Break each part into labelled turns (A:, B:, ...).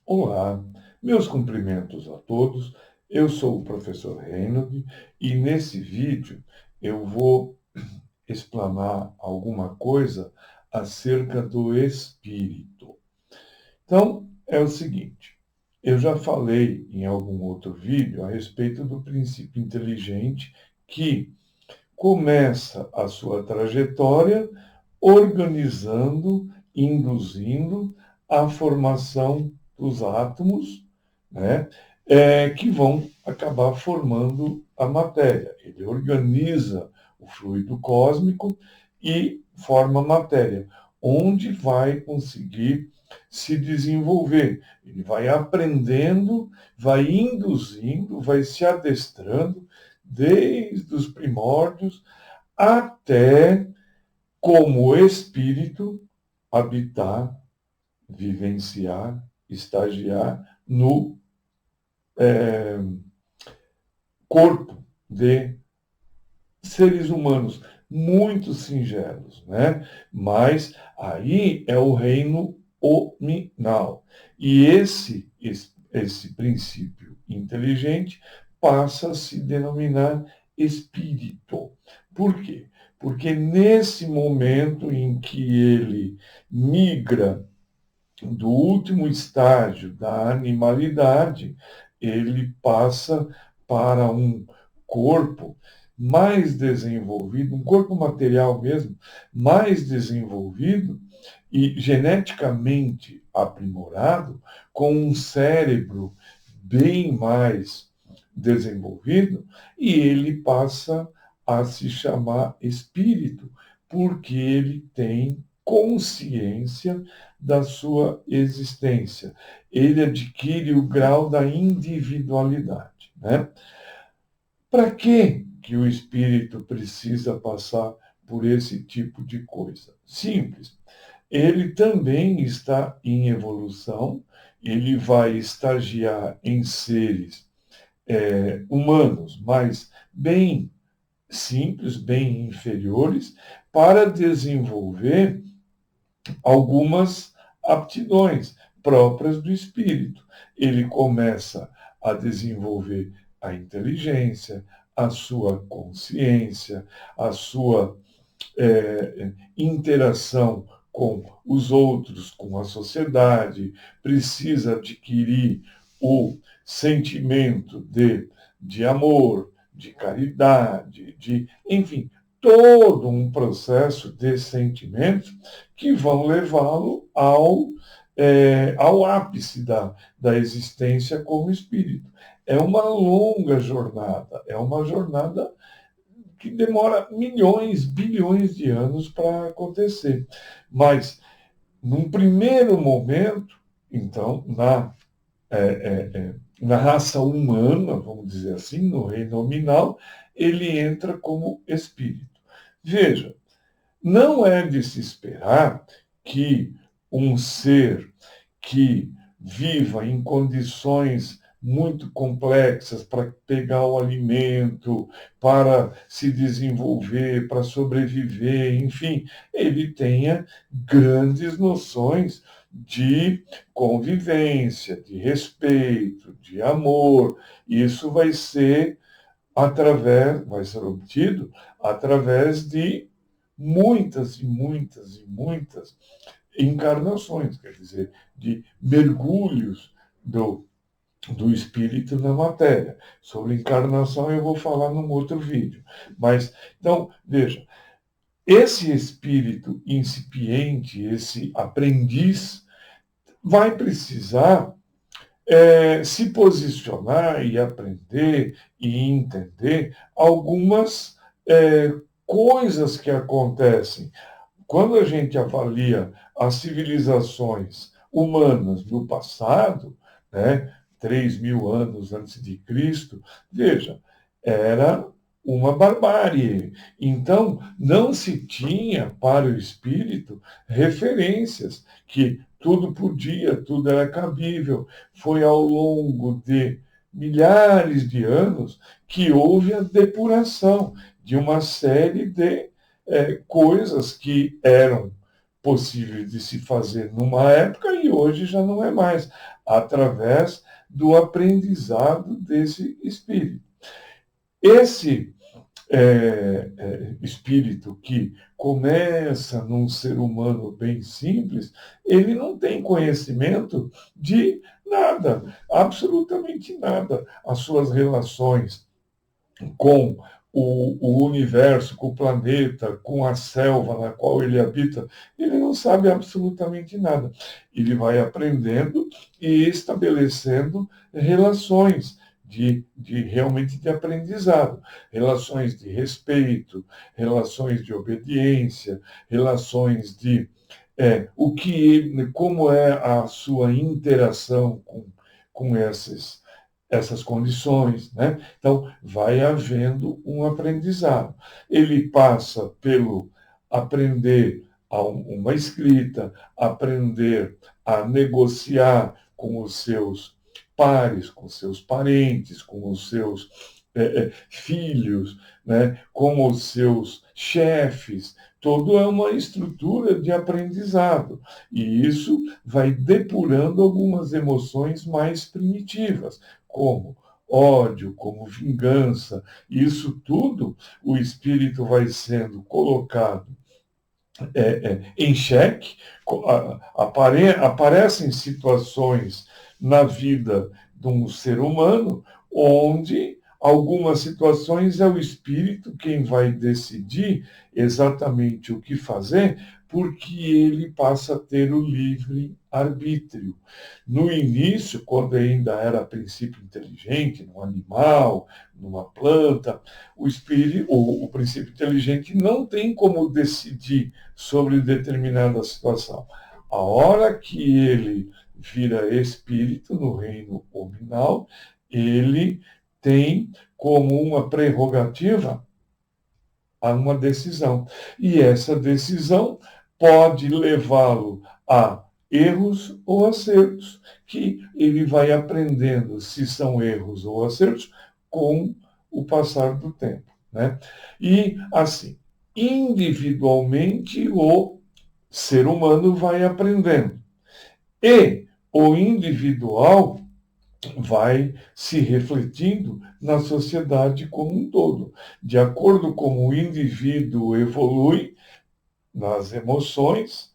A: Olá, meus cumprimentos a todos. Eu sou o professor Reynold e nesse vídeo eu vou explanar alguma coisa acerca do espírito. Então, é o seguinte, eu já falei em algum outro vídeo a respeito do princípio inteligente que começa a sua trajetória organizando, induzindo a formação dos átomos, né, que vão acabar formando a matéria. Ele organiza o fluido cósmico e forma a matéria, onde vai conseguir se desenvolver. Ele vai aprendendo, vai induzindo, vai se adestrando desde os primórdios até, como espírito, habitar, vivenciar, estagiar no corpo de seres humanos muito singelos, né? Mas aí é o reino hominal. E esse princípio inteligente passa a se denominar espírito. Por quê? Porque nesse momento em que ele migra do último estágio da animalidade, ele passa para um corpo mais desenvolvido, um corpo material mesmo, mais desenvolvido e geneticamente aprimorado, com um cérebro bem mais desenvolvido, e ele passa a se chamar espírito, porque ele tem consciência da sua existência. Ele adquire o grau da individualidade, né? Para que o espírito precisa passar por esse tipo de coisa? Simples. Ele também está em evolução, ele vai estagiar em seres humanos, mas bem simples, bem inferiores, para desenvolver algumas aptidões próprias do espírito. Ele começa a desenvolver a inteligência, a sua consciência, a sua interação com os outros, com a sociedade, precisa adquirir o sentimento de amor, de caridade, enfim, todo um processo de sentimentos que vão levá-lo ao ápice da existência como espírito. É uma longa jornada, é uma jornada que demora milhões, bilhões de anos para acontecer. Mas, num primeiro momento, então, na raça humana, vamos dizer assim, no reino nominal, ele entra como espírito. Veja, não é de se esperar que um ser que viva em condições muito complexas para pegar o alimento, para se desenvolver, para sobreviver, enfim, ele tenha grandes noções de convivência, de respeito, de amor. Isso vai ser obtido através de muitas e muitas e muitas encarnações, quer dizer, de mergulhos do espírito na matéria. Sobre encarnação eu vou falar num outro vídeo. Mas, então, veja, esse espírito incipiente, esse aprendiz, vai precisar se posicionar e aprender e entender algumas coisas que acontecem. Quando a gente avalia as civilizações humanas no passado, né, 3.000 anos antes de Cristo, veja, era uma barbárie. Então, não se tinha para o espírito referências que tudo podia, tudo era cabível. Foi ao longo de milhares de anos que houve a depuração de uma série de coisas que eram possível de se fazer numa época e hoje já não é mais, através do aprendizado desse espírito. Esse espírito que começa num ser humano bem simples, ele não tem conhecimento de nada, absolutamente nada. As suas relações com o universo, com o planeta, com a selva na qual ele habita, ele não sabe absolutamente nada. Ele vai aprendendo e estabelecendo relações realmente de aprendizado, relações de respeito, relações de obediência, relações de como é a sua interação com essas condições, né? Então, vai havendo um aprendizado. Ele passa pelo aprender uma escrita, aprender a negociar com os seus pares, com os seus parentes, com os seus filhos, né? Com os seus chefes. Todo é uma estrutura de aprendizado. E isso vai depurando algumas emoções mais primitivas, como ódio, como vingança. Isso tudo, o espírito vai sendo colocado em xeque. Aparecem situações na vida de um ser humano onde algumas situações é o espírito quem vai decidir exatamente o que fazer, porque ele passa a ter o livre arbítrio. No início, quando ainda era princípio inteligente, num animal, numa planta, o princípio inteligente não tem como decidir sobre determinada situação. A hora que ele vira espírito no reino hominal, ele tem como uma prerrogativa a uma decisão. E essa decisão pode levá-lo a erros ou acertos, que ele vai aprendendo se são erros ou acertos com o passar do tempo, né? E, assim, individualmente, o ser humano vai aprendendo. E o individual vai se refletindo na sociedade como um todo. De acordo com o indivíduo evolui nas emoções,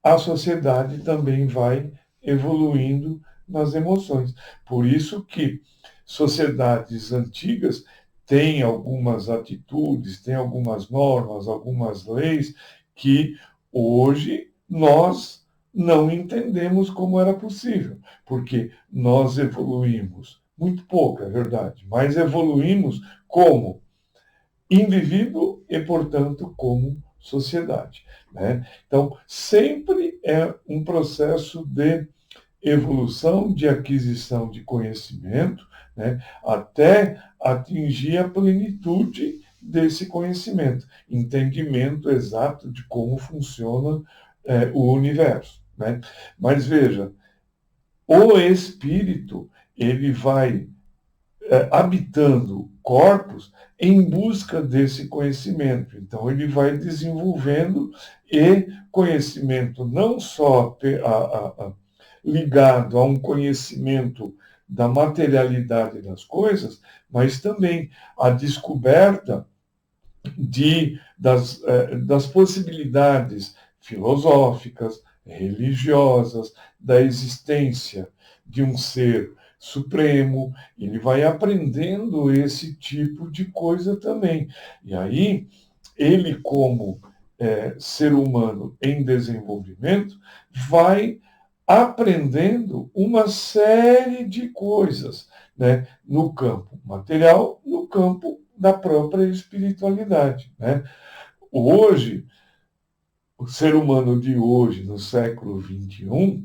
A: a sociedade também vai evoluindo nas emoções. Por isso que sociedades antigas têm algumas atitudes, têm algumas normas, algumas leis que hoje nós não entendemos como era possível, porque nós evoluímos muito pouco, é verdade, mas evoluímos como indivíduo e, portanto, como sociedade, né? Então, sempre é um processo de evolução, de aquisição de conhecimento, né? Até atingir a plenitude desse conhecimento, entendimento exato de como funciona o universo, né? Mas veja, o espírito ele vai habitando corpos em busca desse conhecimento. Então, ele vai desenvolvendo e conhecimento não só ligado a um conhecimento da materialidade das coisas, mas também a descoberta das possibilidades filosóficas, religiosas, da existência de um ser supremo. Ele vai aprendendo esse tipo de coisa também. E aí, ele, como ser humano em desenvolvimento, vai aprendendo uma série de coisas, né, no campo material, no campo da própria espiritualidade, né? Hoje, o ser humano de hoje, no século XXI,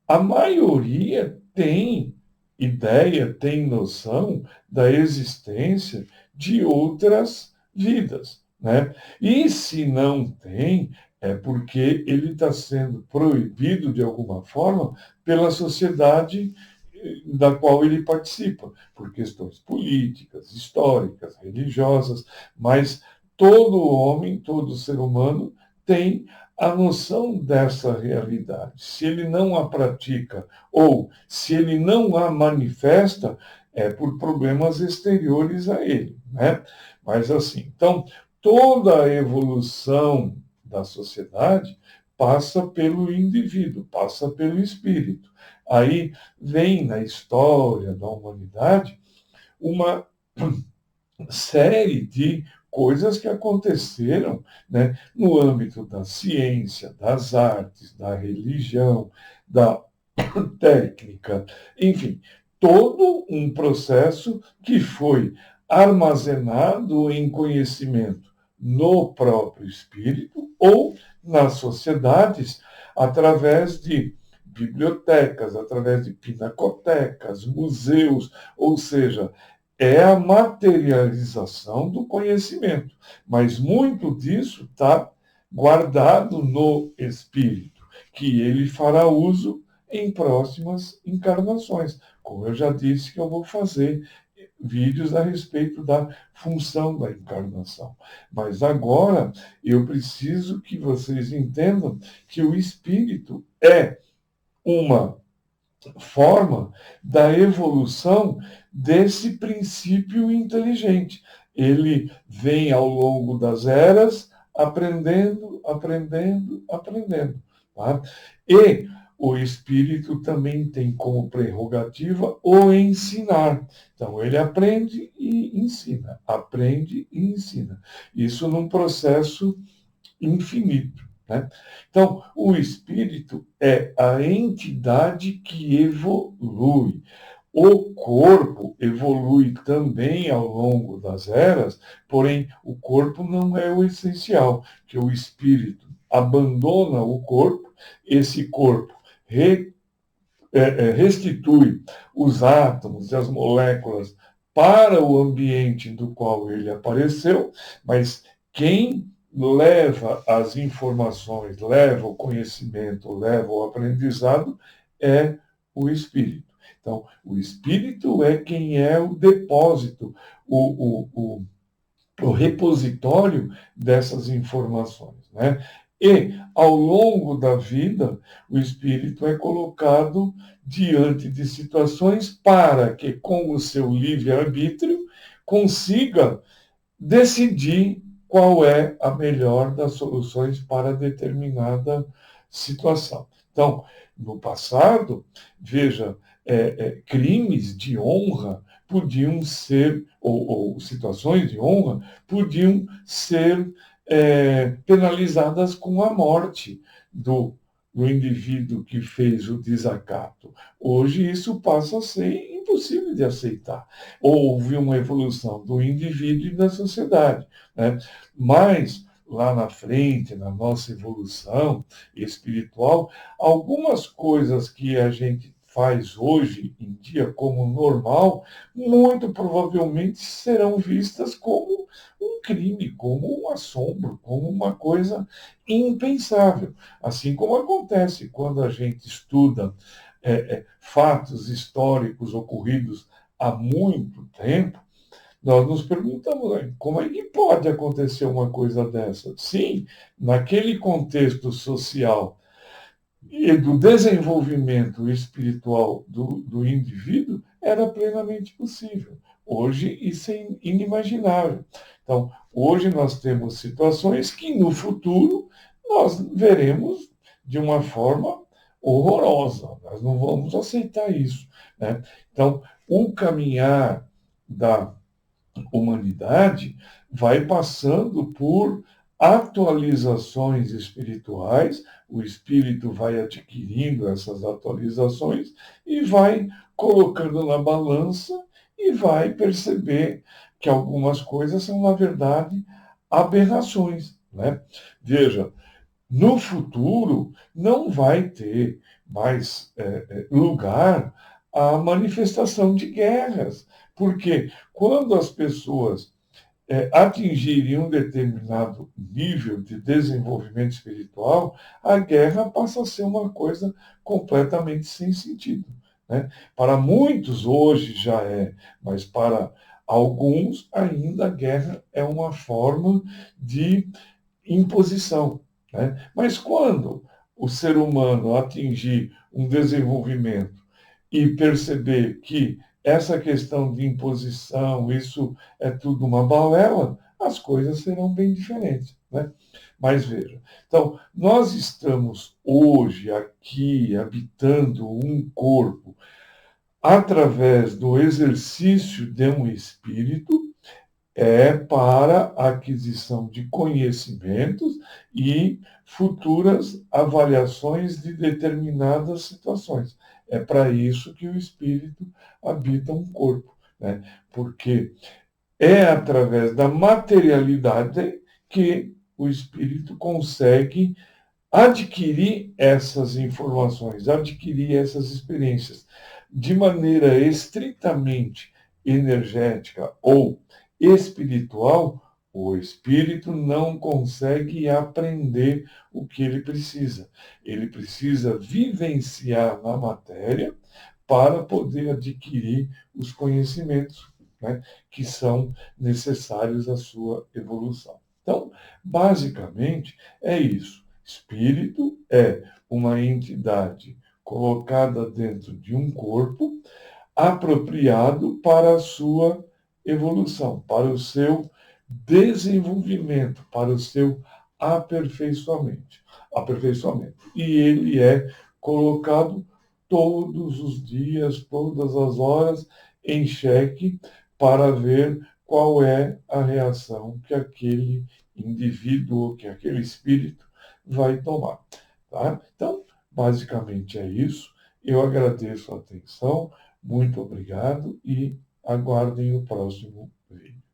A: a maioria tem ideia, tem noção da existência de outras vidas, né? E se não tem, é porque ele está sendo proibido de alguma forma pela sociedade da qual ele participa, por questões políticas, históricas, religiosas, mas todo homem, todo ser humano tem a noção dessa realidade, se ele não a pratica ou se ele não a manifesta, é por problemas exteriores a ele, né? Mas assim, então, toda a evolução da sociedade passa pelo indivíduo, passa pelo espírito. Aí vem na história da humanidade uma série de coisas que aconteceram, né, no âmbito da ciência, das artes, da religião, da técnica, enfim, todo um processo que foi armazenado em conhecimento no próprio espírito ou nas sociedades através de bibliotecas, através de pinacotecas, museus, ou seja, é a materialização do conhecimento, mas muito disso está guardado no espírito, que ele fará uso em próximas encarnações. Como eu já disse que eu vou fazer vídeos a respeito da função da encarnação. Mas agora eu preciso que vocês entendam que o espírito é uma forma da evolução desse princípio inteligente. Ele vem ao longo das eras aprendendo, aprendendo, aprendendo. Tá? E o espírito também tem como prerrogativa o ensinar. Então, ele aprende e ensina, aprende e ensina. Isso num processo infinito. Né? Então, o espírito é a entidade que evolui. O corpo evolui também ao longo das eras, porém, o corpo não é o essencial, que o espírito abandona o corpo, esse corpo restitui os átomos e as moléculas para o ambiente do qual ele apareceu, mas quem leva as informações, leva o conhecimento, leva o aprendizado, é o espírito. Então, o espírito é quem é o depósito, o repositório dessas informações, né? E, ao longo da vida, o espírito é colocado diante de situações para que, com o seu livre-arbítrio, consiga decidir qual é a melhor das soluções para determinada situação. Então, no passado, veja, crimes de honra podiam ser, ou situações de honra, podiam ser penalizadas com a morte do indivíduo que fez o desacato. Hoje isso passa a ser impossível de aceitar. Houve uma evolução do indivíduo e da sociedade. Né? Mas, lá na frente, na nossa evolução espiritual, algumas coisas que a gente faz hoje em dia como normal, muito provavelmente serão vistas como um crime, como um assombro, como uma coisa impensável. Assim como acontece quando a gente estuda fatos históricos ocorridos há muito tempo, nós nos perguntamos, né, como é que pode acontecer uma coisa dessa? Sim, naquele contexto social e do desenvolvimento espiritual do indivíduo, era plenamente possível. Hoje isso é inimaginável. Então, hoje nós temos situações que no futuro nós veremos de uma forma horrorosa. Nós não vamos aceitar isso. Né? Então, o caminhar da humanidade vai passando por atualizações espirituais, o espírito vai adquirindo essas atualizações e vai colocando na balança e vai perceber que algumas coisas são, na verdade, aberrações. Né? Veja, no futuro não vai ter mais lugar a manifestação de guerras, porque quando as pessoas atingirem um determinado nível de desenvolvimento espiritual, a guerra passa a ser uma coisa completamente sem sentido. Né? Para muitos hoje já é, mas para alguns ainda a guerra é uma forma de imposição. né? Mas quando o ser humano atingir um desenvolvimento e perceber que essa questão de imposição, isso é tudo uma balela, as coisas serão bem diferentes, né? Mas veja, então, nós estamos hoje aqui habitando um corpo através do exercício de um espírito para a aquisição de conhecimentos e futuras avaliações de determinadas situações. É para isso que o espírito habita um corpo, né? Porque é através da materialidade que o espírito consegue adquirir essas informações, adquirir essas experiências de maneira estritamente energética ou espiritual. O espírito não consegue aprender o que ele precisa. Ele precisa vivenciar na matéria para poder adquirir os conhecimentos, né, que são necessários à sua evolução. Então, basicamente, é isso. Espírito é uma entidade colocada dentro de um corpo apropriado para a sua evolução, para o seu desenvolvimento, para o seu aperfeiçoamento. E ele é colocado todos os dias, todas as horas, em xeque para ver qual é a reação que aquele indivíduo, que aquele espírito vai tomar. Tá? Então, basicamente é isso. Eu agradeço a atenção, muito obrigado e aguardem o próximo vídeo.